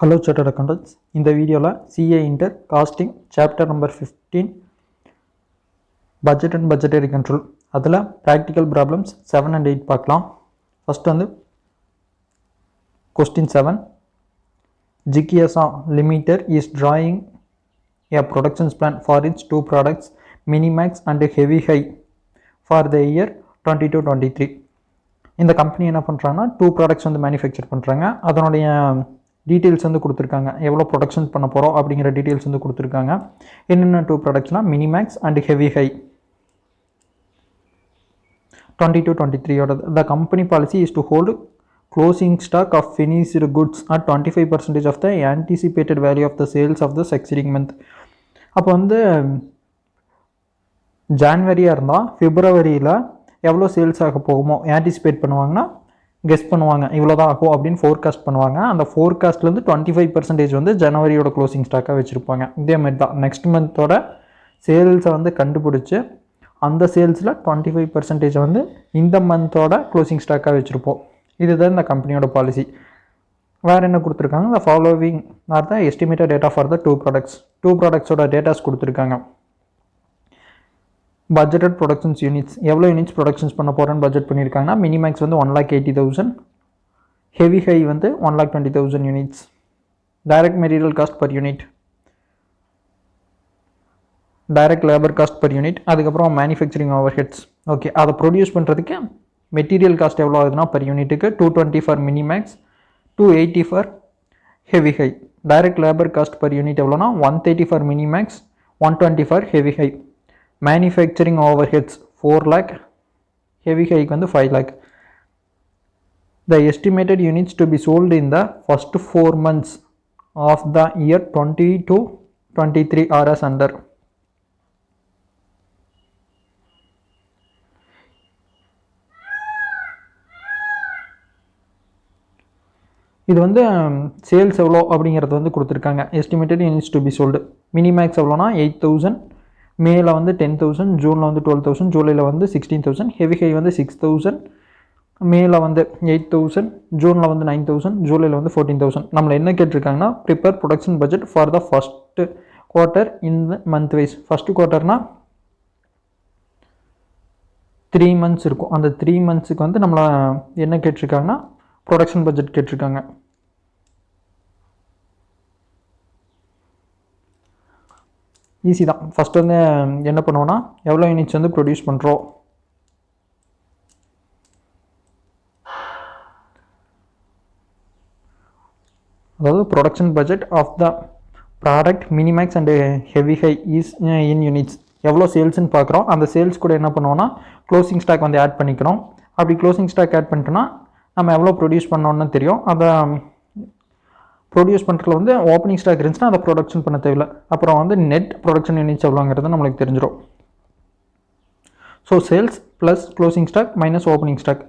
Hello Chartered Accountants. In the video CA Inter Costing Chapter number 15 Budget and Budgetary Control. அதில் Practical Problems 7 and 8 பார்க்கலாம். First வந்து Question 7. GKSA Limited is drawing a production plan for its two products Minimax and Heavy High for the year 22-23. இந்த company என்ன பண்ணுறாங்கன்னா two products வந்து manufacture பண்ணுறாங்க. அதனுடைய details வந்து கொடுத்துருக்காங்க. எவ்வளோ ப்ரொடக்ஷன் பண்ண போகிறோம் அப்படிங்கிற டீட்டெயில்ஸ் வந்து கொடுத்துருக்காங்க. என்னென்ன டூ ப்ராடக்ட்ஸ்னால் Minimax and Heavy High 22-23. The company policy is to hold closing stock of finished goods at 25% of the anticipated value of the sales of the succeeding month. அப்போ வந்து ஜான்வரியாக இருந்தால் பிப்ரவரியில் எவ்வளோ சேல்ஸ் ஆக போகுமோ ஆன்டிசிபேட் பண்ணுவாங்கன்னா கெஸ் பண்ணுவாங்க இவ்வளோதான் ஆகும் அப்படின்னு ஃபோர்காஸ்ட் பண்ணுவாங்க. அந்த ஃபோர்காஸ்ட்லேருந்து 25% வந்து ஜனவரியோட க்ளோசிங் ஸ்டாக்காக வச்சுருப்பாங்க. இதேமாதிரி தான் நெக்ஸ்ட் மந்தோட சேல்ஸை வந்து கண்டுபிடிச்சி அந்த சேல்ஸில் 25% வந்து இந்த மந்தோட க்ளோசிங் ஸ்டாக்காக வச்சுருப்போம். இதுதான் இந்த கம்பெனியோட பாலிசி. வேறு என்ன கொடுத்துருக்காங்க? இந்த following are the estimated data for the two ப்ராடக்ட்ஸோட டேட்டாஸ் கொடுத்துருக்காங்க. பட்ஜெட்டட் ப்ரொடக்ஷன்ஸ் யூனிட்ஸ் எவ்வளோ யூனிட்ஸ் ப்ரொடக்ஷன்ஸ் பண்ண போகிறேன்னு பட்ஜெட் பண்ணியிருக்காங்கன்னா மினிமேக்ஸ் வந்து 1,80,000, ஹெவி ஹை வந்து 1,20,000 units. Direct material cost per unit, direct labour cost per unit, அதுக்கப்புறம் மேனுஃபேக்சரிங் ஓவர் ஹெட்ஸ். ஓகே, அதை ப்ரொடியூஸ் பண்ணுறதுக்கு மெட்டீரியல் காஸ்ட் எவ்வளோ ஆகுதுன்னா பர் யூனிட்டுக்கு 220 for Minimax, 280 for Heavy High. Direct labour cost per unit எவ்வளோனா 130 for Minimax, 120 for Heavy High. Manufacturing overheads 4 lakh, Heavy ஹைக்கு வந்து 5 lakh. The estimated units to be sold in the first 4 months of the year 20-23 are as under. இது வந்து sales எவ்வளோ அப்படிங்கிறது வந்து கொடுத்துருக்காங்க. Estimated units to be sold. Minimax எவ்வளோனா 8,000, மேல வந்து 10,000, ஜூனில் வந்து 12,000, ஜூலையில் வந்து 16,000, ஹெவி ஹை வந்து 6,000, மேல வந்து 8,000, ஜூனில் வந்து 9,000, ஜூலையில் வந்து 14,000. நம்மளை என்ன கேட்டிருக்காங்கன்னா prepare production budget for the first quarter in the month wise. First குவார்ட்டர்னா 3 months இருக்கும். அந்த 3 monthsக்கு வந்து நம்மளை என்ன கேட்டிருக்காங்கன்னா ப்ரொடக்ஷன் பட்ஜெட் கேட்டிருக்காங்க. ஈஸி தான். ஃபஸ்ட் வந்து என்ன பண்ணுவோன்னா எவ்வளோ யூனிட்ஸ் வந்து ப்ரொடியூஸ் பண்ணுறோம், அதாவது production budget of the product Minimax and Heavy High is in units. எவ்வளோ சேல்ஸ்ன்னு பார்க்குறோம். அந்த சேல்ஸ் கூட என்ன பண்ணுவோன்னா க்ளோசிங் ஸ்டாக் வந்து ஆட் பண்ணிக்கிறோம். அப்படி க்ளோசிங் ஸ்டாக் ஆட் பண்ணிட்டோன்னா நம்ம எவ்வளோ ப்ரொடியூஸ் பண்ணோன்னு தெரியும். அதை ப்ரொடியூஸ் பண்ணுறதுல வந்து ஓப்பனிங் ஸ்டாக் இருந்துச்சுன்னா அதை ப்ரொடக்ஷன் பண்ண தேவையில்லை. அப்புறம் வந்து நெட் ப்ரொடக்ஷன் யூனிட்ஸ் எவ்வளோங்கிறது நம்மளுக்கு தெரிஞ்சிடும். So sales plus closing stock minus opening stock.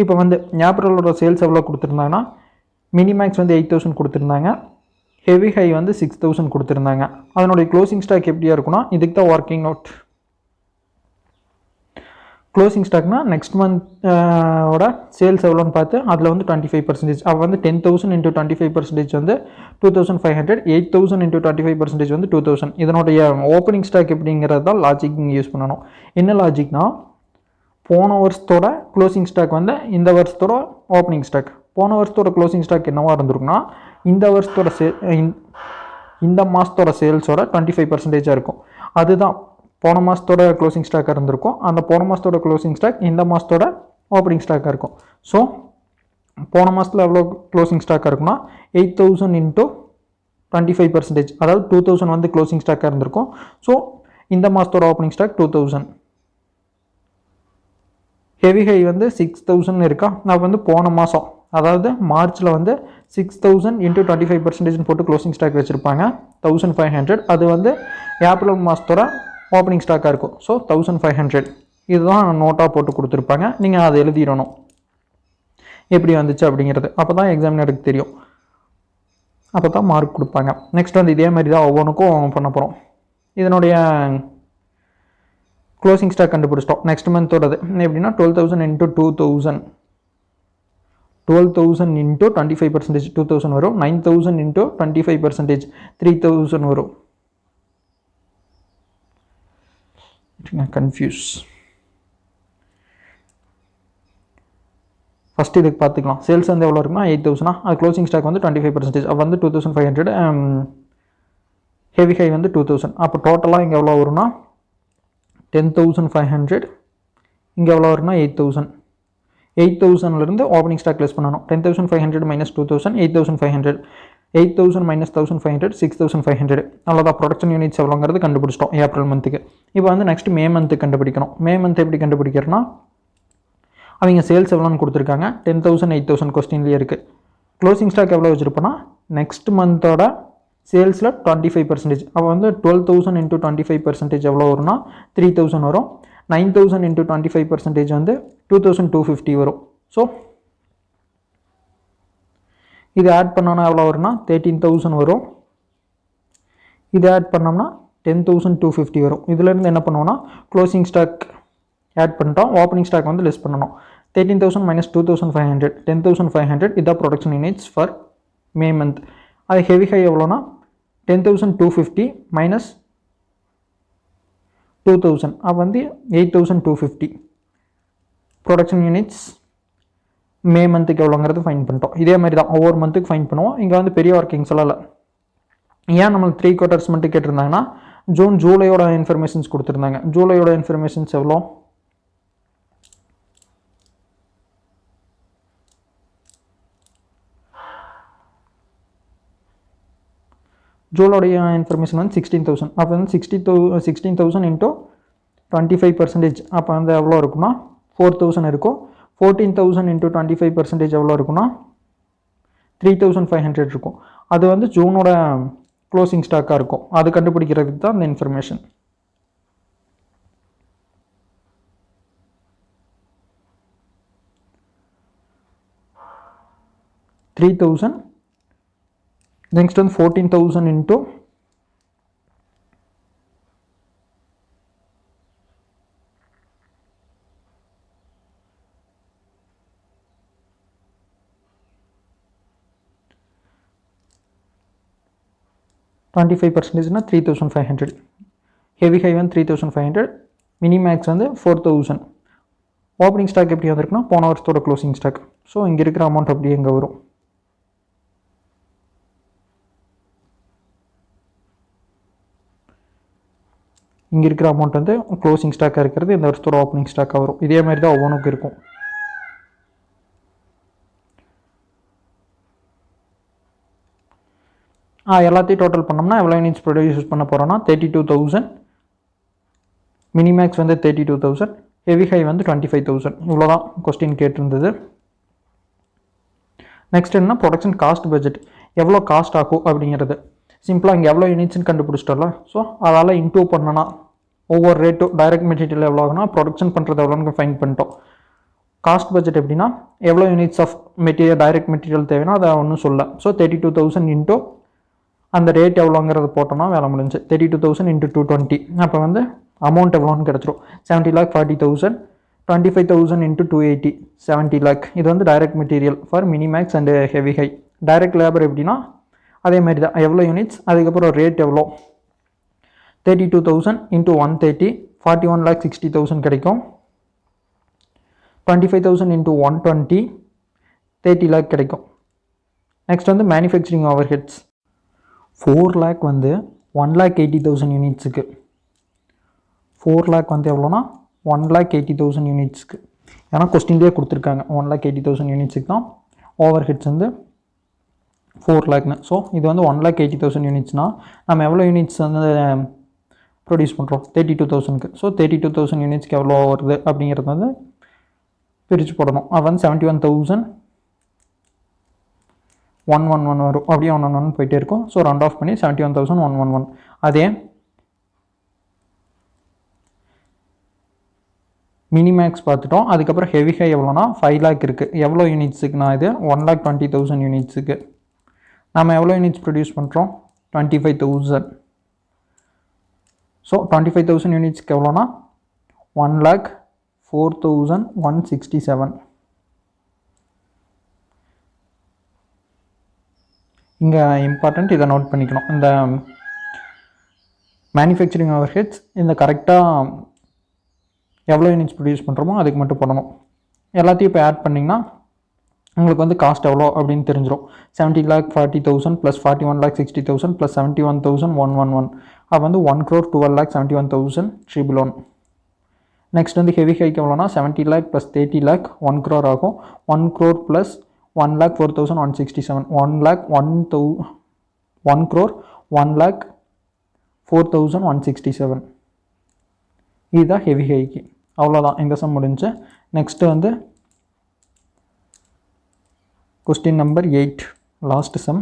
இப்போ வந்து ஏப்ரலோட சேல்ஸ் எவ்வளோ கொடுத்துருந்தாங்கன்னா மினிமேக்ஸ் வந்து 8,000 கொடுத்துருந்தாங்க, ஹெவி ஹை வந்து 6,000 கொடுத்துருந்தாங்க. அதனுடைய க்ளோசிங் ஸ்டாக் எப்படியா இருக்குன்னா இதுக்கு தான் ஒர்க்கிங் அவுட். க்ளோசிங் ஸ்டாக்னா நெக்ஸ்ட் மந்தோட சேல்ஸ் எவ்வளோன்னு பார்த்து அதில் வந்து 25%. அவள் வந்து 10,000 into 25% வந்து 2,500, 8,000 into 25% வந்து 2,000. இதனுடைய ஓப்பனிங் ஸ்டாக் எப்படிங்கிறது தான் லாஜிக் நீங்கள் யூஸ் பண்ணணும். என்ன லாஜிக்னா போன வருஷத்தோட க்ளோசிங் ஸ்டாக் வந்து இந்த வருஷத்தோட ஓப்பனிங் ஸ்டாக். போன வருஷத்தோட க்ளோசிங் ஸ்டாக் என்னவா இருந்திருக்குன்னா இந்த வருஷத்தோட இந்த மாதத்தோட சேல்ஸோட 25% இருக்கும். அதுதான் போன மாதத்தோட க்ளோசிங் ஸ்டாக்காக இருந்திருக்கும். அந்த போன மாதத்தோட க்ளோசிங் ஸ்டாக் இந்த மாதத்தோட ஓப்பனிங் ஸ்டாக்காக இருக்கும். ஸோ போன மாதத்தில் எவ்வளோ க்ளோசிங் ஸ்டாக்காக இருக்குன்னா 8,000 into 25%, அதாவது 2,000 வந்து க்ளோசிங் ஸ்டாக்காக இருந்திருக்கும். ஸோ இந்த மாதத்தோட ஓப்பனிங் ஸ்டாக் 2,000. ஹெவி ஹை வந்து 6,000 இருக்கா. நான் வந்து போன மாதம் அதாவது மார்ச்சில் வந்து 6,000 into 25% போட்டு க்ளோசிங் ஸ்டாக் வச்சுருப்பாங்க 1,500. அது வந்து ஏப்ரல் மாதத்தோட ஓப்பனிங் ஸ்டாக்காக இருக்கும். ஸோ 1,500 இதுதான் நோட்டாக போட்டு கொடுத்துருப்பாங்க. நீங்கள் அதை எழுதிடணும் எப்படி வந்துச்சு அப்படிங்கிறது. அப்போ தான் எக்ஸாமினருக்கு தெரியும், அப்போ தான் மார்க் கொடுப்பாங்க. நெக்ஸ்ட் வந்து இதே மாதிரி தான் ஒவ்வொன்றுக்கும் பண்ண போகிறோம். இதனுடைய க்ளோசிங் ஸ்டாக் கண்டுபிடிச்சிட்டோம். நெக்ஸ்ட் மந்தோடது எப்படின்னா 12,000 into 2,000 12,000 into 25% 2,000 வரும். 9,000 into 25% 3,000 வரும். கன்ஃபியூஸ். ஃபஸ்ட்டு இதுக்கு பார்த்துக்கலாம். சேல்ஸ் வந்து எவ்வளோ இருக்குன்னா 8,000. அது க்ளோசிங் ஸ்டாக் வந்து 25%. அப்போ வந்து 2,500. ஹெவி ஹை வந்து 2,000. அப்போ டோட்டலாக இங்கே எவ்வளோ வரும்னா 10,500. இங்கே எவ்வளோ வரும்னா 8,000. 8,000லேருந்து ஓப்பனிங் ஸ்டாக் லெஸ் பண்ணணும். 10,500 மைனஸ் 2,000 8,500. 8,000 மைனஸ் 1,500 6,500. அவ்வளோதான். ப்ரொடக்ஷன் யூனிட்ஸ் எவ்வளோங்கிறது கண்டுபிடிச்சிட்டோம் ஏப்ரல் மந்த்துக்கு. இப்போ வந்து நெக்ஸ்ட் மே மந்த்துக்கு கண்டுபிடிக்கணும். மே மந்த் எப்படி கண்டுபிடிக்கிறேன்னா அவங்க சேல்ஸ் எவ்வளோன்னு கொடுத்துருக்காங்க. 10,000 8,000 கொஸ்டின்லேயே இருக்குது. க்ளோசிங் ஸ்டாக் எவ்வளோ வச்சுருப்போன்னா நெக்ஸ்ட் மந்தோட சேல்ஸில் 25%. அப்போ வந்து 12,000 இன்ட்டு 25% எவ்வளோ வரும்னா 3,000 வரும். 9,000 இன்ட்டு 25% வந்து 2,250 வரும். ஸோ இது ஆட் பண்ணோன்னா எவ்வளோ வரும்னா 13,000 வரும். இது ஆட் பண்ணோம்னா 10,250 வரும். இதுலேருந்து என்ன பண்ணுவோன்னா க்ளோசிங் ஸ்டாக் ஆட் பண்ணிட்டோம். ஓப்பனிங் ஸ்டாக் வந்து லெஸ் பண்ணணும். 13,000 மைனஸ் 2,500 10,500. இதான் production units for May month. அது ஹெவி ஹை எவ்வளோனா 10,250 மைனஸ் 2,000. அப்போ வந்து 8,250 ப்ரொடக்ஷன் யூனிட்ஸ் மே மந்த்துக்கு எவ்வளோங்கிறது ஃபைன் பண்ணிட்டோம். இதே மாதிரி தான் ஒவ்வொரு மந்த்துக்கு ஃபைன் பண்ணுவோம். இங்கே வந்து பெரிய ஒர்க்கிங் சொல்லலை. ஏன் நம்மளுக்கு 3 குவார்ட்டர்ஸ் மட்டும் கேட்டிருந்தாங்கன்னா ஜூலையோட இன்ஃபர்மேஷன்ஸ் கொடுத்துருந்தாங்க. ஜூலையோட இன்ஃபர்மேஷன்ஸ் எவ்வளோ ஜூலோடைய இன்ஃபர்மேஷன் வந்து 16,000. அப்போ வந்து 16,000 இன்ட்டு 25%. அப்போ வந்து எவ்வளோ இருக்குன்னா 4,000 இருக்கும். 14,000 இன்ட்டு 25% எவ்வளோ இருக்குன்னா 3,500 இருக்கும். அது வந்து ஜூனோட க்ளோசிங் ஸ்டாக்காக இருக்கும். அது கண்டுபிடிக்கிறதுக்கு தான் அந்த இன்ஃபர்மேஷன். 3,000. நெக்ஸ்ட் வந்து 14,000 இன்ட்டு 25%னா 3,500. ஹெவி ஹை வந்து 3,500. மினிமேக்ஸ் வந்து 4,000. ஓப்பனிங் ஸ்டாக் எப்படி வந்திருக்குன்னா போன வருஷத்தோட க்ளோசிங் ஸ்டாக். ஸோ இங்கே இருக்கிற அமௌண்ட் அப்படியே எங்கே வரும். இங்கே இருக்கிற அமௌண்ட் வந்து க்ளோசிங் ஸ்டாக்காக இருக்கிறது இந்த வருஷத்தோட ஓப்பனிங் ஸ்டாக்காக வரும். இதே மாதிரி தான் ஒவ்வொன்றுக்கும் இருக்கும். எல்லாத்தையும் டோட்டல் பண்ணோம்னா எவ்வளோ யூனிட்ஸ் ப்ரொடியூஸ் பண்ண போகிறோன்னா 32,000. மினிமேக்ஸ் வந்து 32,000. ஹெவி ஹை வந்து 25,000. இவ்வளோ தான் கொஸ்டின் கேட்டிருந்தது. நெக்ஸ்ட் என்ன ப்ரொடக்ஷன் காஸ்ட் பட்ஜெட் எவ்வளோ காஸ்ட் ஆகும் அப்படிங்கிறது. சிம்பிளாக இங்கே எவ்வளோ யூனிட்ஸ்னு கண்டுபிடிச்சிட்டோம்ல. ஸோ அதால் இன்டூ பண்ணனா ஒவ்வொரு ரேட்டும் டைரக்ட் மெட்டீரியல் எவ்வளோ ஆகுனா ப்ரொடக்ஷன் பண்ணுறது எவ்வளோன்னு ஃபைன் பண்ணிட்டோம். காஸ்ட் பட்ஜெட் எப்படின்னா எவ்வளோ units of material direct material தேவைன்னா அதை ஒன்றும் சொல்ல. ஸோ 32,000 இன்டூ அந்த ரேட் எவ்வளோங்கிறது போட்டோம்னா வேலை முடிஞ்சு 32,000 இன்ட்டு 220. அப்போ வந்து அமௌண்ட் எவ்வளோன்னு கிடச்சிரும் 70,40,000. 25,000 இன்ட்டு 280 70 lakh. இது வந்து direct material for minimax and heavy High. Direct labour எப்படின்னா அதே மாதிரி தான் எவ்வளோ யூனிட்ஸ் அதுக்கப்புறம் ரேட் எவ்வளோ 32,000 இன்ட்டு 130 41,60,000 கிடைக்கும். 25,000 இன்ட்டு 120 30 lakh கிடைக்கும். நெக்ஸ்ட் வந்து மேனுஃபேக்சரிங் ஓவர் ஹெட்ஸ் 4 lakh வந்து 1,80,000 யூனிட்ஸுக்கு. 4 lakh வந்து எவ்வளோனா 1,80,000 யூனிட்ஸ்க்கு. ஏன்னா கொஸ்டின்லேயே கொடுத்துருக்காங்க 1,80,000 யூனிட்ஸுக்கு தான் ஓவர் ஹெட்ஸ் வந்து 4 lakhன்னு. ஸோ இது வந்து 1,80,000 யூனிட்ஸ்னால் நம்ம எவ்வளோ யூனிட்ஸ் வந்து ப்ரொடியூஸ் பண்ணுறோம் 32,000க்கு. ஸோ 32,000 யூனிட்ஸ்க்கு எவ்வளோ வருது அப்படிங்கிறது வந்து பிரித்து போடணும். அது வந்து 71,111 வரும். அப்படியே 111 போயிட்டே இருக்கும். ஸோ ரவுண்ட் ஆஃப் பண்ணி 71,111. அதே மினிமேக்ஸ் பார்த்துட்டோம். அதுக்கப்புறம் ஹெவி ஹை எவ்வளோனா 5 lakh இருக்குது. எவ்வளோ யூனிட்ஸுக்குனா இது 1,20,000 யூனிட்ஸுக்கு. நம்ம எவ்வளோ யூனிட்ஸ் ப்ரொடியூஸ் பண்ணுறோம் 25,000. ஸோ 25,000 யூனிட்ஸ்க்கு எவ்வளோனா 1,04,167. இங்கே இம்பார்ட்டண்ட் இதை நோட் பண்ணிக்கணும். இந்த மேனுஃபேக்சரிங் ஓவர் ஹெட்ஸ் இந்த கரெக்டாக எவ்வளோ யூனிட்ஸ் ப்ரொடியூஸ் பண்ணுறோமோ அதுக்கு மட்டும் பண்ணணும். எல்லாத்தையும் இப்போ ஆட் பண்ணிங்கன்னா உங்களுக்கு வந்து காஸ்ட் எவ்வளோ அப்படின்னு தெரிஞ்சிடும். 70,40,000 ப்ளஸ் 41,60,000 ப்ளஸ் 71,111 அது வந்து 1,12,71,000 ட்ரிபிள் ஒன். நெக்ஸ்ட் வந்து ஹெவி ஹைக்கு எவ்வளோனா 70 lakh ப்ளஸ் 30 lakh 1 crore ஆகும். 1 crore ப்ளஸ் 1,04,167 1 crore 1,04,167 இதுதான் ஹெவி ஹைக்கு. அவ்வளோதான், இந்த சம் முடிஞ்சு. நெக்ஸ்ட்டு வந்து question number 8 last some.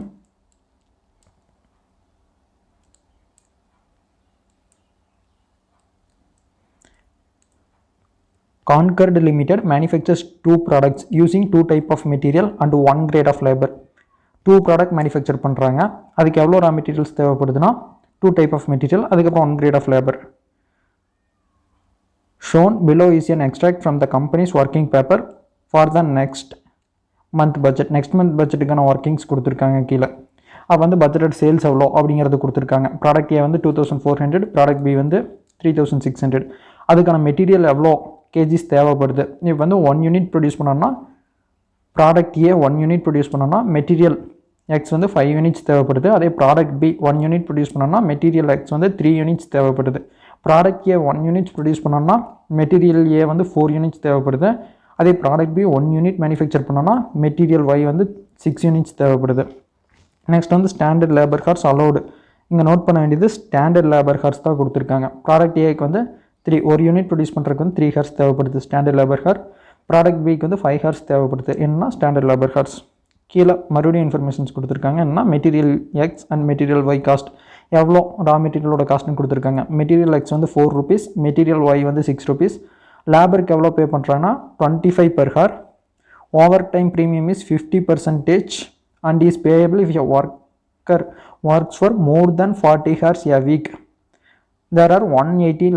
Concord Limited manufactures 2 products using 2 type of material and 1 grade of labor. 2 product manufacture பண்ணுறாங்க. அதுக்கு எவ்வளோ raw materials தேவைப்படுதுன்னா 2 type of material அதுக்கப்புறம் 1 grade of labor. Shown below is an extract from the company's working paper for the next month budget. Next month பட்ஜெட்டுக்கான workings கொடுத்துருக்காங்க கீழே. அப்போ வந்து budgeted sales எவ்வளோ அப்படிங்கிறது கொடுத்துருக்காங்க. ப்ராடக்ட் ஏ வந்து 2,400, ப்ராடக்ட் பி வந்து 3,600. அதுக்கான மெட்டீரியல் எவ்வளோ கேஜிஸ் தேவைப்படுது. இப்போ வந்து 1 யூனிட் ப்ரொடியூஸ் பண்ணோன்னா ப்ராடக்ட் ஏ 1 யூனிட் ப்ரொடியூஸ் பண்ணோன்னா மெட்டீரியல் எக்ஸ் வந்து 5 யூனிட்ஸ் தேவைப்படுது. அதே ப்ராடக்ட் பி 1 யூனிட் ப்ரொடியூஸ் பண்ணோன்னா மெட்டீரியல் எக்ஸ் வந்து 3 யூனிட்ஸ் தேவைப்படுது. ப்ராடக்ட் ஏ 1 யூனிட்ஸ் ப்ரொடியூஸ் பண்ணோன்னா மெட்டீரியல் ஏ வந்து 4 யூனிட்ஸ் தேவைப்படுது. அதே ப்ராடக்ட் பி 1 யூனிட் மேனுஃபேக்சர் பண்ணோன்னா மெட்டீரியல் ஒய் வந்து 6 யூனிட்ஸ் தேவைப்படுது. நெக்ஸ்ட் வந்து ஸ்டாண்டர்ட் லேபர் ஹார்ஸ் அலோடு. இங்கே நோட் பண்ண வேண்டியது ஸ்டாண்டர்ட் லேபர் ஹார்ஸ் தான் கொடுத்துருக்காங்க. ப்ராடக்ட் ஏக்கு வந்து 1 யூனிட் ப்ரொடியூஸ் பண்ணுறதுக்கு வந்து 3 ஹார்ஸ் தேவைப்படுது ஸ்டாண்டர்ட் லேபர் ஹார். ப்ராடக்ட் பிக்கு வந்து 5 ஹார்ஸ் தேவைப்படுது. என்னன்னா ஸ்டாண்டர்ட் லேபர் ஹார்ஸ். கீழே மறுபடியும் இன்ஃபர்மேஷன்ஸ் கொடுத்துருக்காங்க. என்னன்னா material X and material Y cost எவ்வளோ ரா மெட்டீரியலோட காஸ்ட்னு கொடுத்துருக்காங்க. மெட்டீரியல் எக்ஸ் வந்து 4 rupees, மெட்டீரியல் ஒய் வந்து 6 rupees. லேபருக்கு எவ்வளோ பே பண்ணுறாங்கன்னா 25 per hour. Over time premium is 50% and is payable if a worker works for more than 40 hours a week. There are 180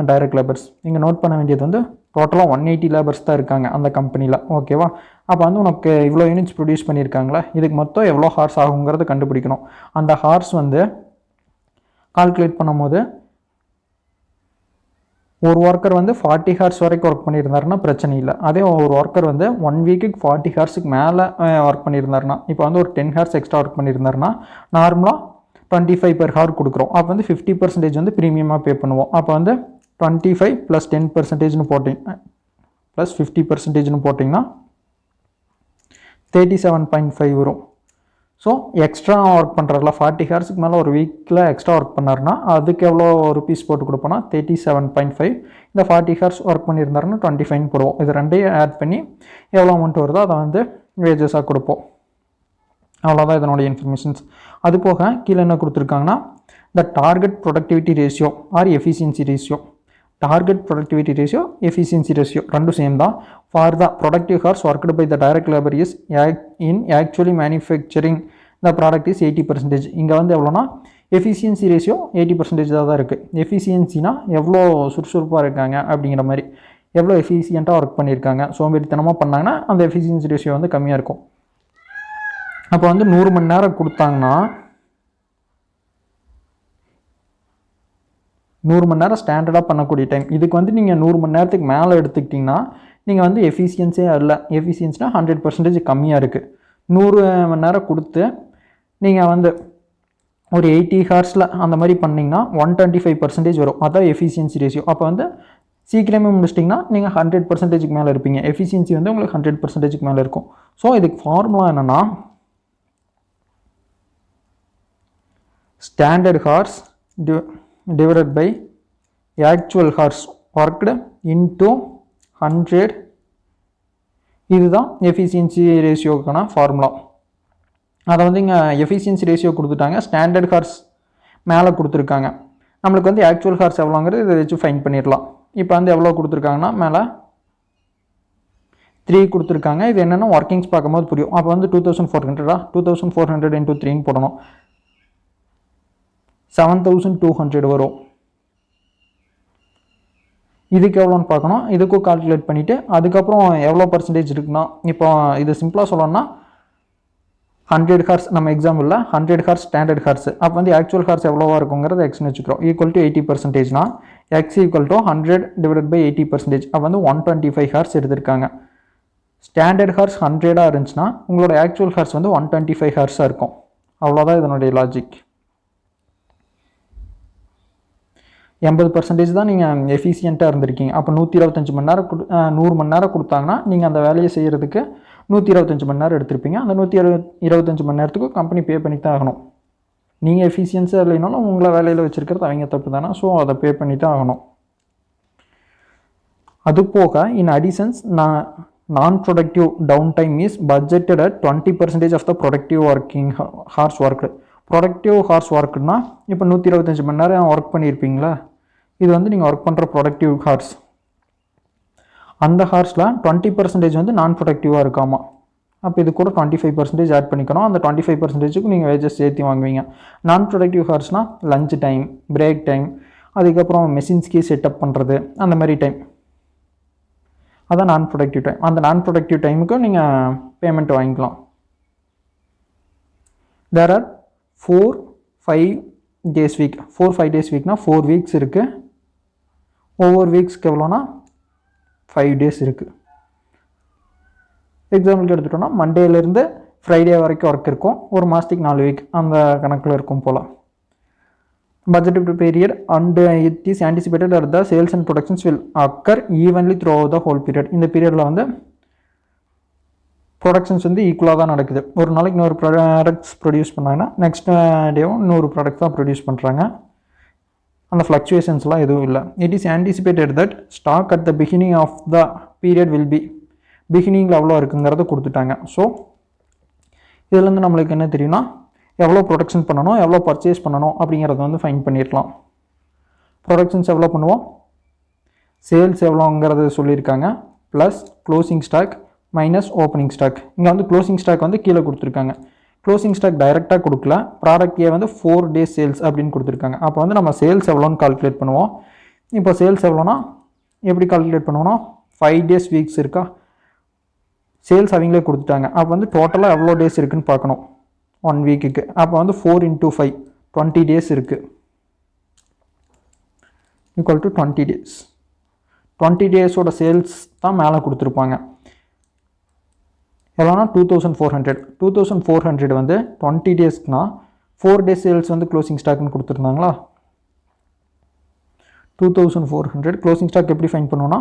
direct labors. இங்கே note பண்ண வேண்டியது வந்து டோட்டலாக 180 லேபர்ஸ் தான் இருக்காங்க அந்த கம்பெனியில். ஓகேவா? அப்போ வந்து உனக்கு இவ்வளோ யூனிட்ஸ் ப்ரொடியூஸ் பண்ணியிருக்காங்களா, இதுக்கு மொத்தம் எவ்வளோ ஹார்ஸ் ஆகுங்கிறத கண்டுபிடிக்கணும். அந்த ஹார்ஸ் வந்து கால்குலேட் பண்ணும்போது ஒரு ஒர்க்கர் வந்து 40 ஹார்ஸ் வரைக்கும் ஒர்க் பண்ணியிருந்தாருன்னா பிரச்சனை இல்லை. அதே ஒரு ஒர்க்கர் வந்து 1 வீக்குக்கு 40 ஹார்ஸுக்கு மேலே ஒர்க் பண்ணியிருந்தாருன்னா, இப்போ வந்து ஒரு 10 ஹார்ஸ் எக்ஸ்ட்ரா ஒர்க் பண்ணியிருந்தாருன்னா நார்மலாக 25 per hour கொடுக்குறோம். அப்போ வந்து 50% வந்து ப்ரீமியமாக பே பண்ணுவோம். அப்போ வந்து 25 + 10% போட்டிங்க ப்ளஸ் 50% போட்டிங்கன்னா 37.5 வரும். ஸோ எக்ஸ்ட்ரா ஒர்க் பண்ணுறாருல 40 ஹார்ஸுக்கு மேலே ஒரு வீக்கில் எக்ஸ்ட்ரா ஒர்க் பண்ணாருன்னா அதுக்கு எவ்வளோ ருபீஸ் போட்டு கொடுப்போன்னா 37.5. இந்த 40 ஹார்ஸ் ஒர்க் பண்ணியிருந்தாருன்னா 25 போடுவோம். இது ரெண்டையும் ஆட் பண்ணி எவ்வளோ அமௌண்ட் வருதோ அதை வந்து வேஜஸாக கொடுப்போம். அவ்வளோதான் இதனுடைய இன்ஃபர்மேஷன்ஸ். அது போக கீழே என்ன கொடுத்துருக்காங்கன்னா the target productivity ratio or efficiency ratio. Target productivity ratio efficiency ratio ரெண்டும் சேம் தான். For the productive hours worked by the direct labour is in actually manufacturing the product is 80%. இங்கே வந்து எவ்வளோனா எஃபிஷியன்சி ரேஷியோ 80% தான் இருக்குது. எஃபிஷியன்சினா எவ்வளோ சுறுசுறுப்பாக இருக்காங்க அப்படிங்கிற மாதிரி, எவ்வளோ எஃபிஷியண்ட்டாக ஒர்க் பண்ணியிருக்காங்க. சோம்பேறித்தனமாக பண்ணாங்கன்னா அந்த எஃபிஷியன்சி ரேஷியோ வந்து கம்மியாக இருக்கும். அப்போ வந்து 100 மணி நேரம் கொடுத்தாங்கன்னா 100 மணி நேரம் ஸ்டாண்டர்டாக பண்ணக்கூடிய டைம். இதுக்கு வந்து நீங்கள் 100 மணி நேரத்துக்கு மேலே எடுத்துக்கிட்டிங்கன்னா நீங்கள் வந்து எஃபிஷியன்ஸே இல்லை. எஃபிஷியன்ஸ்னா 100% கம்மியாக இருக்குது. 100 மணி நேரம் கொடுத்து நீங்கள் வந்து ஒரு 80 ஹார்ஸில் அந்த மாதிரி பண்ணிங்கன்னா 125% வரும். அதான் எஃபிஷியன்சி ரேஷியோ. அப்போ வந்து சீக்கிரமே முடிச்சிட்டிங்கன்னா நீங்கள் 100%க்கு மேலே இருப்பீங்க. எஃபிஷியன்சி வந்து உங்களுக்கு 100%க்கு மேலே இருக்கும். ஸோ இதுக்கு ஃபார்முலா என்னென்னா standard hours divided by actual hours worked into 100. இதுதான் எஃபிஷியன்சி ரேஷியோக்கான ஃபார்முலா. அதை வந்து இங்கே எஃபிஷியன்சி ரேஷியோ கொடுத்துட்டாங்க. ஸ்டாண்டர்ட் ஹார்ஸ் மேலே கொடுத்துருக்காங்க. நம்மளுக்கு வந்து ஆக்சுவல் ஹார்ஸ் எவ்வளோங்கிறது இதை வச்சு ஃபைன் பண்ணிடலாம். இப்போ வந்து எவ்வளோ கொடுத்துருக்காங்கன்னா மேலே 3 கொடுத்துருக்காங்க. இது என்னென்னா ஒர்க்கிங்ஸ் பார்க்கும்போது புரியும். அப்போ வந்து 2400 2400 into 3 போடணும். 7200 வரும். இதுக்கு எவ்வளோன்னு பார்க்கணும். இதுக்கும் கால்குலேட் பண்ணிவிட்டு அதுக்கப்புறம் எவ்வளோ பர்சன்டேஜ் இருக்குன்னா, இப்போ இது சிம்பிளாக சொல்லணும்னா 100 ஹார்ஸ் நம்ம எக்ஸாம்பிளில் 100 ஹார்ஸ் ஸ்டாண்டர்ட் ஹார்ஸ். அப்போ வந்து ஆக்சுவல் ஹார்ஸ் எவ்வளோவா இருக்குங்கிறது எக்ஸ்னு வச்சுக்கிறோம். ஈக்குவல் டு 80%னா X equal to 100 divided by 80%. அப்போ வந்து 125 ஹார்ஸ் எடுத்திருக்காங்க. ஸ்டாண்டர்ட் ஹார்ஸ் 100 இருந்துச்சுன்னா உங்களோட ஆக்சுவல் ஹார்ஸ் வந்து 125 ஹார்ஸாக இருக்கும். அவ்வளோதான் இதனுடைய லாஜிக். 80% தான் நீங்கள் எஃபிஷியண்ட்டாக இருந்திருக்கீங்க. அப்போ 125 மணி நேரம் 100 மணி நேரம் கொடுத்தாங்கன்னா நீங்கள் அந்த வேலையை செய்கிறதுக்கு 125 மணி நேரம் எடுத்திருப்பீங்க. அந்த 125 மணி நேரத்துக்கு கம்பெனி பே பண்ணி தான் ஆகணும். நீங்கள் எஃபிஷியன்ஸாக இல்லைனாலும் உங்களை வேலையில் வச்சுருக்கிறது அவங்க தப்பு தானே. ஸோ அதை பே பண்ணி தான் ஆகணும். அது போக in additions non productive down time is budgeted at 20% of the productive working hours work. Productive hours ஒர்க்குன்னா இப்போ 125 மணி நேரம் ஒர்க் பண்ணியிருப்பீங்களா, இது வந்து நீங்கள் ஒர்க் பண்ணுற ப்ரொடக்டிவ் ஹார்ஸ். அந்த ஹார்ஸில் 20% வந்து நான் ப்ரொடக்டிவாக இருக்காமா. அப்போ இது கூட 25% ஆட் பண்ணிக்கணும். அந்த 25%க்கு நீங்கள் வேஜஸ் சேர்த்து வாங்குவீங்க. நான் ப்ரொடக்டிவ் ஹார்ஸ்னால் லஞ்ச் டைம், பிரேக் டைம், அதுக்கப்புறம் மெஷின்ஸ்க்கு செட்டப் பண்ணுறது, அந்த மாதிரி டைம். அதான் நான் ப்ரொடக்டிவ் டைம். அந்த நான் ப்ரொடக்டிவ் டைமுக்கும் நீங்கள் பேமெண்ட் வாங்கிக்கலாம். There are 4-5 days week. 4-5 days வீக்னா 4 வீக்ஸ் இருக்குது. ஒவ்வொரு வீக்ஸ்க்கு எவ்வளோனா 5 days இருக்குது. எக்ஸாம்பிளுக்கு எடுத்துட்டோம்னா மண்டேலேருந்து ஃப்ரைடே வரைக்கும் ஒர்க் இருக்கும். ஒரு மாதத்துக்கு 4 வீக் அந்த கணக்கில் இருக்கும் போல். Budget period and it is anticipated at the sales and productions will occur evenly throughout the whole period. இந்த பீரியடில் வந்து ப்ரொடக்ஷன்ஸ் வந்து ஈக்குவலாக தான் நடக்குது. ஒரு நாளைக்கு 100 ப்ராடக்ட்ஸ் ப்ரொடியூஸ் பண்ணாங்கன்னா நெக்ஸ்ட் டேவும் 100 ப்ராடக்ட் தான் ப்ரொடியூஸ் பண்ணுறாங்க. அந்த ஃப்ளக்சுவேஷன்ஸ்லாம் எதுவும் இல்லை. It is anticipated that stock at the beginning of the period will be. பிகினிங்கில் எவ்வளோ இருக்குங்கிறத கொடுத்துட்டாங்க. ஸோ இதுலேருந்து நம்மளுக்கு என்ன தெரியும்னா எவ்வளோ ப்ரொடக்ஷன் பண்ணணும், எவ்வளோ பர்ச்சேஸ் பண்ணணும் அப்படிங்கிறத வந்து ஃபைன் பண்ணிடலாம். ப்ரொடக்ஷன்ஸ் எவ்வளோ பண்ணுவோம், சேல்ஸ் எவ்வளோங்கிறது சொல்லியிருக்காங்க, plus closing stock minus opening stock. இங்கே வந்து க்ளோசிங் ஸ்டாக் வந்து கீழே கொடுத்துருக்காங்க. க்ளோசிங் ஸ்டாக் டைரெக்டாக கொடுக்கல, ப்ராடக்ட் ஏ வந்து 4 days சேல்ஸ் அப்படின்னு கொடுத்துருக்காங்க. அப்போ வந்து நம்ம சேல்ஸ் எவ்வளோன்னு கால்குலேட் பண்ணுவோம். இப்போ சேல்ஸ் எவ்வளோனா எப்படி கால்குலேட் பண்ணுவோன்னா 5 days வீக்ஸ் இருக்கா, சேல்ஸ் அவங்களே கொடுத்துட்டாங்க. அப்போ வந்து டோட்டலாக எவ்வளோ டேஸ் இருக்குதுன்னு பார்க்கணும் 1 வீக்குக்கு. அப்போ வந்து 4 × 5 20 days இருக்குது. Equal to 20 days. 20 days sales தான் மேலே கொடுத்துருப்பாங்க. எவ்வளோனா 2400. 2400 வந்து 20 daysக்குனா 4 days சேல்ஸ் வந்து க்ளோசிங் ஸ்டாக்னு கொடுத்துருந்தாங்களா. 2400 க்ளோசிங் ஸ்டாக் எப்படி ஃபைன் பண்ணுவோன்னா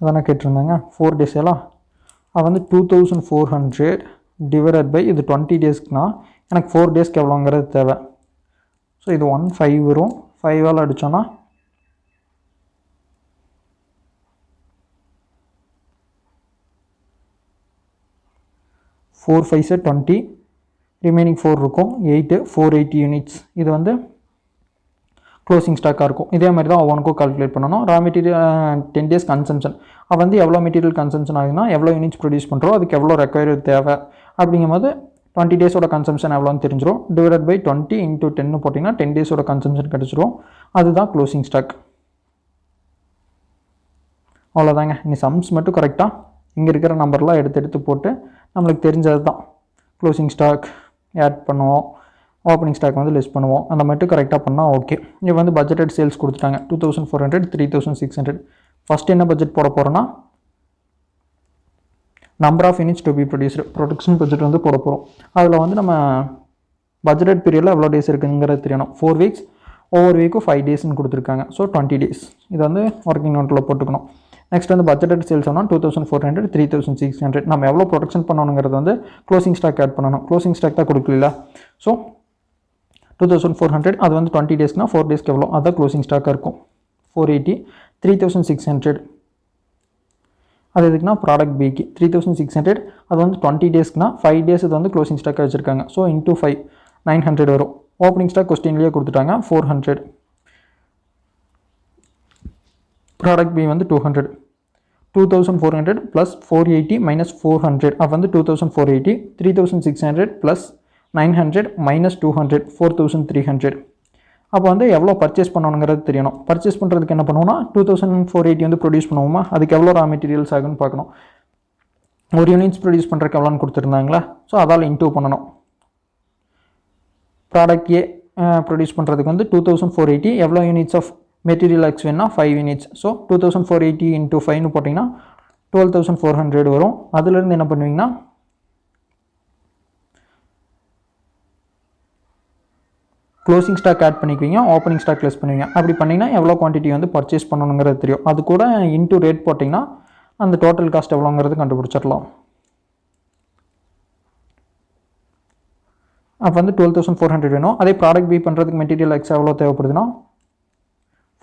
அதானே கேட்டிருந்தாங்க 4 days எல்லாம். அது வந்து 2400 டிவைடட் பை இது 20 daysக்குனா எனக்கு 4 daysக்கு எவ்வளோங்கிறது தேவை. ஸோ இது 15 வரும். 5ஆல் அடித்தோன்னா 4 5s 20, ரிமைனிங் 4 இருக்கும் 8, 480 யூனிட்ஸ். இது வந்து க்ளோசிங் ஸ்டாக்காக இருக்கும். இதே மாதிரி தான் ஒவ்வொன்றுக்கும் கால்குலேட் பண்ணணும். Raw material 10 days consumption. அப்போ வந்து எவ்வளோ மெட்டீரியல் கன்சம்ஷன் ஆகுதுன்னா எவ்வளோ யூனிட்ஸ் ப்ரொடியூஸ் பண்ணுறோம், அதுக்கு எவ்வளோ ரெக்வயர்டு தேவை அப்படிங்கும்போது 20 days கன்சம்ஷன் எவ்வளோன்னு தெரிஞ்சிடும். டிவைடட் பை 20 × 10 போட்டிங்கன்னா 10 days கன்சம்ஷன் கிடச்சிரும். அதுதான் க்ளோசிங் ஸ்டாக். அவ்வளோதாங்க. இனி சம்ஸ் மட்டும் கரெக்டாக இங்கே இருக்கிற நம்பர்லாம் எடுத்து போட்டு நம்மளுக்கு தெரிஞ்சது தான் க்ளோசிங் ஸ்டாக் ஆட் பண்ணுவோம், ஓப்பனிங் ஸ்டாக் வந்து லிஸ்ட் பண்ணுவோம். அந்த மட்டும் கரெக்டாக பண்ணால் ஓகே. இப்போ வந்து பட்ஜெட்டட் சேல்ஸ் கொடுத்துட்டாங்க 2400, 3600. ஃபஸ்ட்டு என்ன பட்ஜெட் போட போகிறோன்னா number of units to be produced production budget வந்து போட போகிறோம். அதில் வந்து நம்ம பட்ஜெட்டட் பீரியடில் எவ்வளோ டேஸ் இருக்குங்கிறது தெரியணும். 4 weeks, ஒவ்வொரு வீக்கும் 5 daysன்னு கொடுத்துருக்காங்க. So 20 days. இது வந்து ஒர்க்கிங் நோட்டில் போட்டுக்கணும். நெக்ஸ்ட் வந்து பட்ஜெட்டட் சேல்ஸ் ஆனால் 2400, 3600. நம்ம எவ்வளோ ப்ரொடக்ஷன் பண்ணணுங்கிறது வந்து க்ளோசிங் ஸ்டாக் ஆட் பண்ணணும். க்ளோசிங் ஸ்டாக் தான் கொடுக்கல. ஸோ 2400 அது வந்து 20 daysனா 4 daysக்கு எவ்வளோ அதுதான் க்ளோசிங் ஸ்டாக்காக இருக்கும். 480. 3600 அது எதுக்குன்னா ப்ராடக்ட் பிக்கு 3600. அது வந்து 20 daysக்குனா 5 days இது வந்து க்ளோசிங் ஸ்டாக்காக வச்சுருக்காங்க. ஸோ × 5 900 வரும். ஓப்பனிங் ஸ்டாக் கொஸ்டின்லேயே கொடுத்துட்டாங்க 400. ப்ராடக்ட் பி வந்து 200. 2400 + 480 - 400 அப்போ வந்து 2480. 3600 + 900 - 200 4300. அப்போ வந்து எவ்வளோ பர்ச்சேஸ் பண்ணணுங்கிறது தெரியணும். பர்ச்சேஸ் பண்ணுறதுக்கு என்ன பண்ணுவோம்னா 2480 வந்து ப்ரொடியூஸ் பண்ணுவோமா, அதுக்கு எவ்வளோ ரா மெட்டீரியல்ஸ் ஆகுன்னு பார்க்கணும். ஒரு யூனிட்ஸ் ப்ரொடியூஸ் பண்ணுறக்கு எவ்வளோன்னு கொடுத்துருந்தாங்களா, ஸோ அதால் இன்டூ பண்ணணும். ப்ராடக்ட் ஏ ப்ரொடியூஸ் பண்ணுறதுக்கு வந்து 2480, எவ்வளோ யூனிட்ஸ் ஆஃப் மெட்டீரியல் எக்ஸ் வேணும்னா 5 யூனிட்ஸ். ஸோ 2480 இன்டூ 5ன்னு போட்டிங்கன்னா 12400 வரும். அதுலேருந்து என்ன பண்ணுவீங்கன்னா க்ளோசிங் ஸ்டாக் ஆட் பண்ணிக்குவீங்க, ஓப்பனிங் ஸ்டாக் லெஸ் பண்ணுவீங்க. அப்படி பண்ணிங்கன்னா எவ்வளோ குவான்டிட்டி வந்து பர்ச்சேஸ் பண்ணணுங்கிறது தெரியும். அது கூட இன்டூ ரேட் போட்டிங்கன்னா அந்த டோட்டல் காஸ்ட் எவ்வளோங்கிறது கண்டுபிடிச்சிடலாம். அப்போ வந்து 12400 வேணும். அதே ப்ராடக்ட் பி பண்ணுறதுக்கு மெட்டீரியல் எக்ஸ் எவ்வளோ தேவைப்படுதுன்னா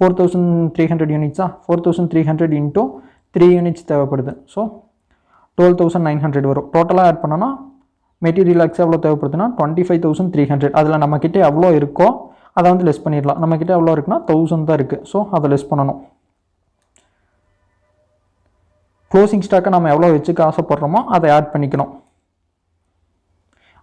4300 யூனிட்ஸா, 4300 இன்டூ 3 யூனிட்ஸ் தேவைப்படுது. ஸோ 12900 வரும். டோட்டலாக ஆட் பண்ணோன்னா மெட்டீரியல் எக்ஸ் எவ்வளோ தேவைப்படுதுன்னா 25300. அதில் நம்மக்கிட்ட எவ்வளோ இருக்கோ அதை வந்து லெஸ் பண்ணிடலாம். நம்மக்கிட்ட எவ்வளோ இருக்குன்னா 1000 தான் இருக்குது. ஸோ அதை லெஸ் பண்ணணும். க்ளோசிங் ஸ்டாக்கை நம்ம எவ்வளோ வச்சுக்க ஆசைப்படுறோமோ அதை ஆட் பண்ணிக்கணும்.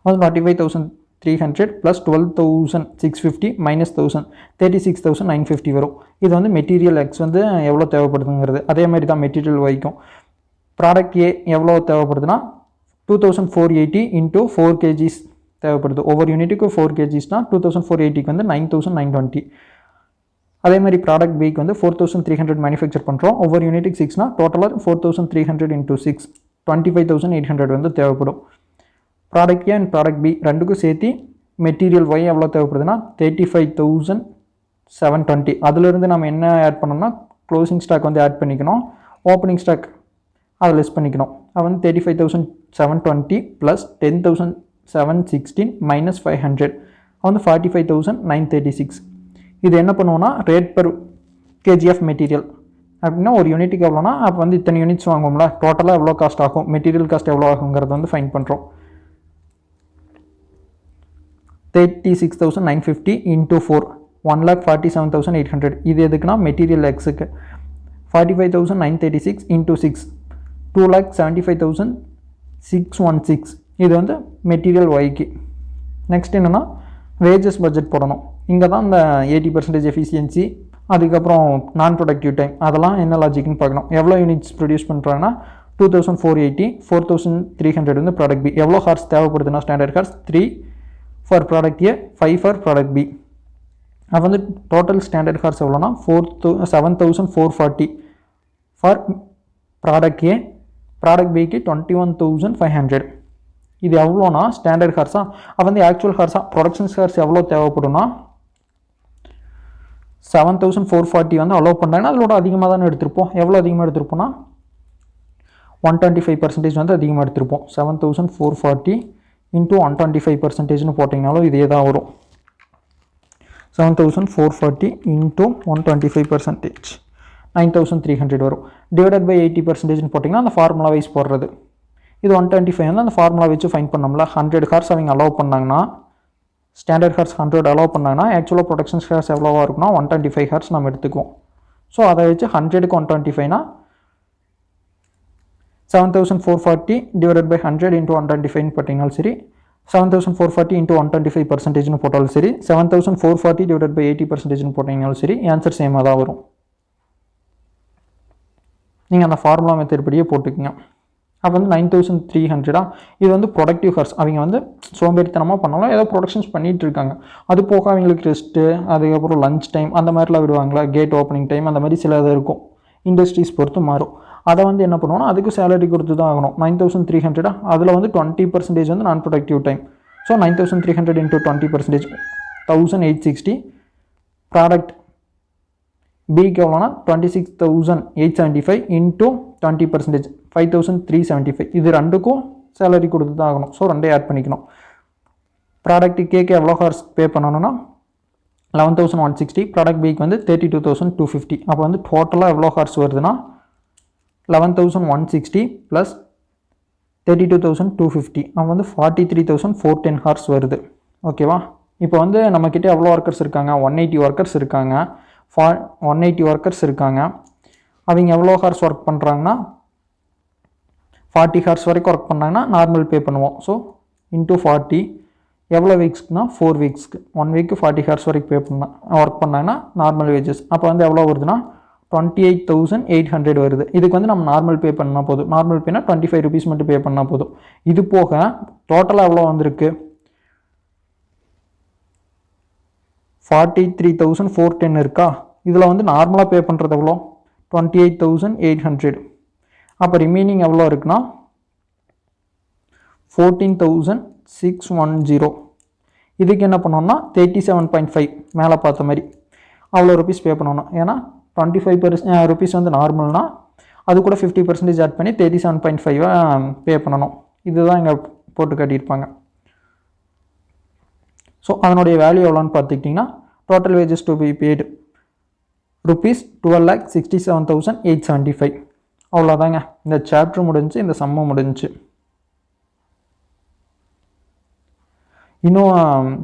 அது 25300 ப்ளஸ் 12650 மைனஸ் 1000 36950 வரும். இது வந்து மெட்டீரியல் எக்ஸ் வந்து எவ்வளோ தேவைப்படுதுங்கிறது. அதே மாதிரி தான் மெட்டீரியல் ஒய்க்கும் ப்ராடக்ட் ஏ எவ்வளோ தேவைப்படுதுன்னா 2480 இன்டூ 4 kgs தேவைப்படுது. ஒவ்வொரு யூனிட்டுக்கு 4 kgsனால் 2480க்கு வந்து 9920. அதே மாதிரி ப்ராடக்ட் பிக்கு வந்து 4300 மேனுஃபேக்சர் பண்ணுறோம். ஒவ்வொரு யூனிட்டுக்கு 6னா டோட்டலாக 4300 இன்டூ 6 25800 வந்து தேவைப்படும். Product A and product B ரெண்டுக்கும் சேர்த்து மெட்டீரியல் ஒய் எவ்வளோ தேவைப்படுதுன்னா 35720. அதிலிருந்து நம்ம என்ன ஆட் பண்ணோம்னா க்ளோசிங் ஸ்டாக் வந்து ஆட் பண்ணிக்கணும், ஓப்பனிங் ஸ்டாக் அதை லெஸ் பண்ணிக்கணும். அது வந்து 35720 ப்ளஸ் 10716 மைனஸ் 500 வந்து 45936. இது என்ன பண்ணுவோன்னா rate per KG of material அப்படின்னா ஒரு யூனிட்டுக்கு எவ்வளோனா அப்போ வந்து இத்தனை யூனிட்ஸ் வாங்குவோம்ல, டோட்டலாக எவ்வளோ காஸ்ட் ஆகும், மெட்டீரியல் காஸ்ட் எவ்வளோ ஆகுங்கிறத வந்து ஃபைன் பண்ணுறோம். 36950 இன்டூ 4 1,47,800. இது எதுக்குன்னா மெட்டீரியல் எக்ஸுக்கு. 45936 இன்டூ 6 2,75,616. இது வந்து மெட்டீரியல் ஒய்க்கு. நெக்ஸ்ட் என்னென்னா வேஜஸ் பட்ஜெட் போடணும். இங்கே தான் இந்த 80% எஃபிஷியன்சி, அதுக்கப்புறம் நான் ப்ரொடக்டிவ் டைம், அதெல்லாம் என்ன லாஜிக்னு பார்க்கணும். எவ்வளோ யூனிட்ஸ் ப்ரொடியூஸ் பண்ணுறாங்கன்னா 2480, 4300 வந்து ப்ராடக்ட் பி. எவ்வளோ ஹார்ஸ் தேவைப்படுதுன்னா standard hours 3 for product A, 5 for product B. அது வந்து டோட்டல் ஸ்டாண்டர்ட் ஹார்ஸ் எவ்வளோனா 7440 ஃபார் ப்ராடக்ட் ஏ, ப்ராடக்ட் பிக்கு 21500. இது எவ்வளோனா ஸ்டாண்டர்ட் ஹார்ஸா. அது வந்து ஆக்சுவல் ஹார்ஸா ப்ரொடக்ஷன்ஸ் ஹார்ஸ் எவ்வளோ தேவைப்படும்னா 7440 வந்து அலோவ் பண்ணுறாங்கன்னா அதோட அதிகமாக தானே எடுத்திருப்போம். எவ்வளோ அதிகமாக எடுத்திருப்போம்னா 125% வந்து அதிகமாக எடுத்திருப்போம். 7440 இன்டூ 125%ன்னு போட்டிங்கனாலும் இதே தான் வரும். 7440 இன்டூ 125% 9300 வரும். டிவைடட் பை 80%ன்னு போட்டிங்கன்னா அந்த ஃபார்முலா வைஸ் போடுறது. இது 125 வந்து அந்த ஃபார்முலா வச்சு ஃபைன் பண்ணோம்ல. 100 ஹார்ஸ் அவங்க அலோவ் பண்ணாங்கன்னா ஸ்டாண்டர்ட் ஹார்ஸ் 100 அலோவ் பண்ணாங்கன்னா ஆக்சுவலாக ப்ரொடக்ஷன்ஸ் ஹார்ஸ் எவ்வளோவா இருக்குன்னா 125 ஹார்ஸ் நம்ம எடுத்துக்குவோம். ஸோ அதை வச்சு 100க்கு 125னா 7440 டிவைடட் பை 100 இன்டூ 125 போட்டிங்கனாலும் சரி, 7440 இன்டூ 125%ன்னு போட்டாலும் சரி, 7440 டிவைடட் பை 80%ன்னு போட்டிங்கனாலும் சரி, ஆன்சர் சேமாக தான் வரும். நீங்கள் அந்த ஃபார்முலா மெத்தட் படியே போட்டுக்கோங்க. அப்போ வந்து 9300. இது வந்து ப்ரொடக்டிவ் ஹார்ஸ். அவங்க வந்து சோம்பேறித்தனமாக பண்ணாலும் ஏதோ ப்ரொடக்ஷன்ஸ் பண்ணிகிட்டு இருக்காங்க. அது போக அவங்களுக்கு ரெஸ்ட்டு, அதுக்கப்புறம் லஞ்ச் டைம் அந்த மாதிரிலாம் விடுவாங்களா, கேட் ஓப்பனிங் டைம் அந்த மாதிரி சில இது இருக்கும். இண்டஸ்ட்ரீஸ் பொறுத்து மாறும். அதை வந்து என்ன பண்ணுவோம்னா அதுக்கு சேலரி கொடுத்து தான் ஆகணும். 9300 அதில் வந்து 20% வந்து நான் productive time. So 9300 into 20% 1860. Product பிக்கு எவ்வளோனா 26875 இன்டூ 20% 5375. இது ரெண்டுக்கும் சேலரி கொடுத்து தான் ஆகணும். ஸோ ரெண்டே ஆட் பண்ணிக்கணும். ப்ராடக்ட் கேக்கு எவ்வளோ ஹார்ஸ் பே பண்ணணும்னா 11160. ப்ராடக்ட் பிக்கு வந்து 32250. அப்போ வந்து டோட்டலாக எவ்வளோ ஹார்ஸ் வருதுன்னா 11160 ப்ளஸ் 32250. அப்போ வந்து 43410 ஹார்ஸ் வருது. ஓகேவா. இப்போ வந்து நம்மக்கிட்ட எவ்வளோ ஒர்க்கர்ஸ் இருக்காங்க, 180 ஒர்க்கர்ஸ் இருக்காங்க. 180 ஒர்க்கர்ஸ் இருக்காங்க. அவங்க எவ்வளோ ஹார்ஸ் ஒர்க் பண்ணுறாங்கன்னா 40 ஹார்ஸ் வரைக்கும் ஒர்க் பண்ணாங்கன்னா நார்மல் பே பண்ணுவோம். ஸோ இன்டூ 40 எவ்வளோ வீக்ஸ்க்குனா 4 வீக்ஸ்க்கு 1 வீக்கு 40 ஹார்ஸ் வரைக்கும் பே பண்ண ஒர்க் பண்ணாங்கன்னா நார்மல் வேஜஸ். அப்போ வந்து எவ்வளோ வருதுன்னா 28,800 வருது. இதுக்கு வந்து நம்ம நார்மல் பே பண்ணால் போதும். நார்மல் பேனா 25 rupees மட்டும் பே பண்ணால் போதும். இது போக டோட்டலாக எவ்வளோ வந்திருக்கு, 43,410 இருக்கா. இதில் வந்து நார்மலாக பே பண்ணுறது எவ்வளோ, 28,800. அப்போ ரிமைனிங் எவ்வளோ இருக்குன்னா 14,610. இதுக்கு என்ன பண்ணோம்னா 37.5 மேலே பார்த்த மாதிரி அவ்வளோ ருபீஸ் பே பண்ணணும். ஏன்னா 25 rupees வந்து நார்மல்னா அது கூட 50% ஆட் பண்ணி 37.5 பே பண்ணணும். இதுதான் இங்கே போட்டு காட்டியிருப்பாங்க. ஸோ அதனுடைய வேல்யூ எவ்வளோன்னு பார்த்துக்கிட்டிங்கன்னா total wages to be paid ₹12,67,875. அவ்வளோதாங்க, இந்த சாப்டர் முடிஞ்சு, இந்த சம்மு முடிஞ்சு. இன்னும்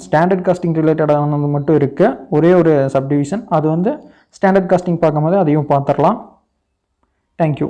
ஸ்டாண்டர்ட் காஸ்டிங் ரிலேட்டடானது மட்டும் இருக்குது, ஒரே ஒரு சப்டிவிஷன். அது வந்து ஸ்டாண்டர்ட் காஸ்டிங் பார்க்கும்போது அதையும் பார்த்துடலாம். தேங்க்யூ.